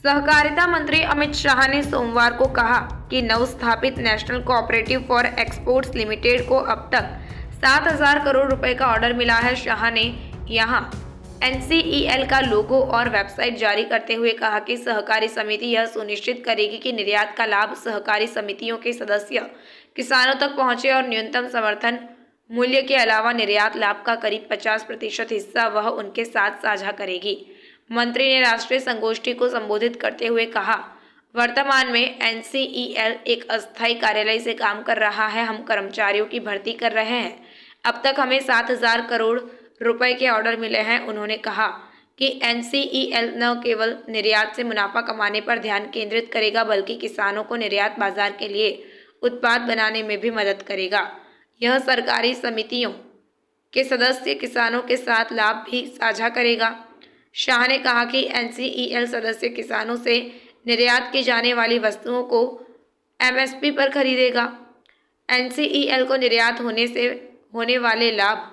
सहकारिता मंत्री अमित शाह ने सोमवार को कहा कि नवस्थापित national cooperative for exports limited को अब तक 7,000 करोड़ रुपए का ऑर्डर मिला है। शाह ने यहां NCEL का लोगो और वेबसाइट जारी करते हुए कहा कि सहकारी समिति यह सुनिश्चित करेगी कि निर्यात का लाभ सहकारी समितियों के सदस्य किसानों तक पहुंचे और न्यूनतम समर्थन मूल्य के अलावा निर्यात लाभ का करीब 50% हिस्सा वह उनके साथ साझा करेगी। मंत्री ने राष्ट्रीय संगोष्ठी को संबोधित करते हुए कहा, वर्तमान में NCEL एक अस्थायी कार्यालय से काम कर रहा है। हम कर्मचारियों की भर्ती कर रहे हैं। अब तक हमें 7,000 करोड़ रुपए के ऑर्डर मिले हैं। उन्होंने कहा कि NCEL न केवल निर्यात से मुनाफा कमाने पर ध्यान केंद्रित करेगा बल्कि किसानों को निर्यात बाजार के लिए उत्पाद बनाने में भी मदद करेगा। यह सरकारी समितियों के सदस्य किसानों के साथ लाभ भी साझा करेगा। शाह ने कहा कि NCEL सदस्य किसानों से निर्यात की जाने वाली वस्तुओं को MSP पर खरीदेगा। NCEL को निर्यात होने से होने वाले लाभ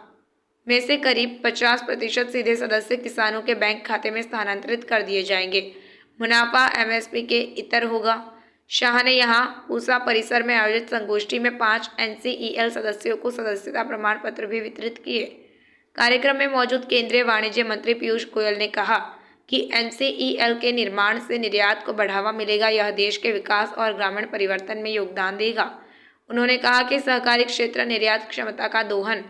में से करीब 50% सीधे सदस्य किसानों के बैंक खाते में स्थानांतरित कर दिए जाएंगे। मुनाफा MSP के इतर होगा। शाह ने यहां पूसा परिसर में आयोजित संगोष्ठी में 5 NCEL सदस्यों को सदस्यता प्रमाण पत्र भी वितरित किए। कार्यक्रम में मौजूद केंद्रीय वाणिज्य मंत्री पीयूष गोयल ने कहा कि NCEL के निर्माण से निर्यात को बढ़ावा मिलेगा। यह देश के विकास और ग्रामीण परिवर्तन में योगदान देगा। उन्होंने कहा कि सहकारी क्षेत्र निर्यात क्षमता का दोहन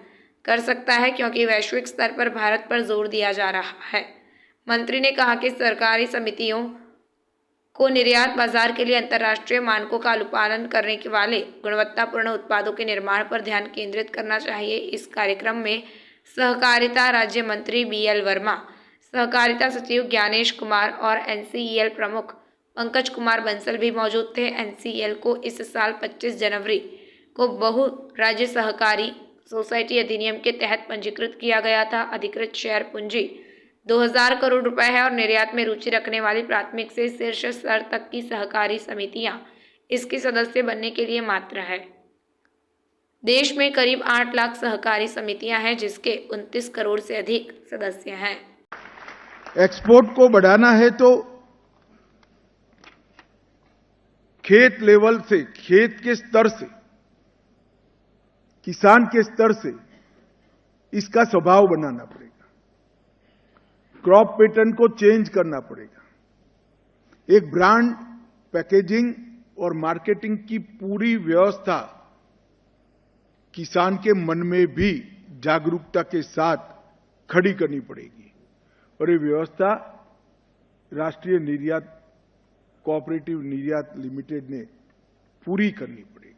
कर सकता है क्योंकि वैश्विक स्तर पर भारत पर जोर दिया जा रहा है। मंत्री ने कहा कि सरकारी समितियों को निर्यात बाजार के लिए अंतर्राष्ट्रीय मानकों का अनुपालन करने के वाले गुणवत्तापूर्ण उत्पादों के निर्माण पर ध्यान केंद्रित करना चाहिए। इस कार्यक्रम में सहकारिता राज्य मंत्री BL वर्मा, सहकारिता सचिव ज्ञानेश कुमार और NCEL प्रमुख पंकज कुमार बंसल भी मौजूद थे। NCEL को इस साल 25 जनवरी को बहु राज्य सहकारी सोसाइटी अधिनियम के तहत पंजीकृत किया गया था। अधिकृत शेयर पूंजी 2,000 करोड़ रुपए है और निर्यात में रुचि रखने वाली प्राथमिक से शीर्ष स्तर तक की सहकारी समितियां इसकी सदस्य बनने के लिए मात्र है। देश में करीब 8 लाख सहकारी समितियां हैं जिसके 29 करोड़ से अधिक सदस्य हैं। एक्सपोर्ट को बढ़ाना है तो खेत लेवल से, खेत के स्तर से, किसान के स्तर से इसका स्वभाव बनाना पड़ेगा। क्रॉप पैटर्न को चेंज करना पड़ेगा। एक ब्रांड, पैकेजिंग और मार्केटिंग की पूरी व्यवस्था किसान के मन में भी जागरूकता के साथ खड़ी करनी पड़ेगी और ये व्यवस्था राष्ट्रीय निर्यात कोऑपरेटिव निर्यात लिमिटेड ने पूरी करनी पड़ेगी।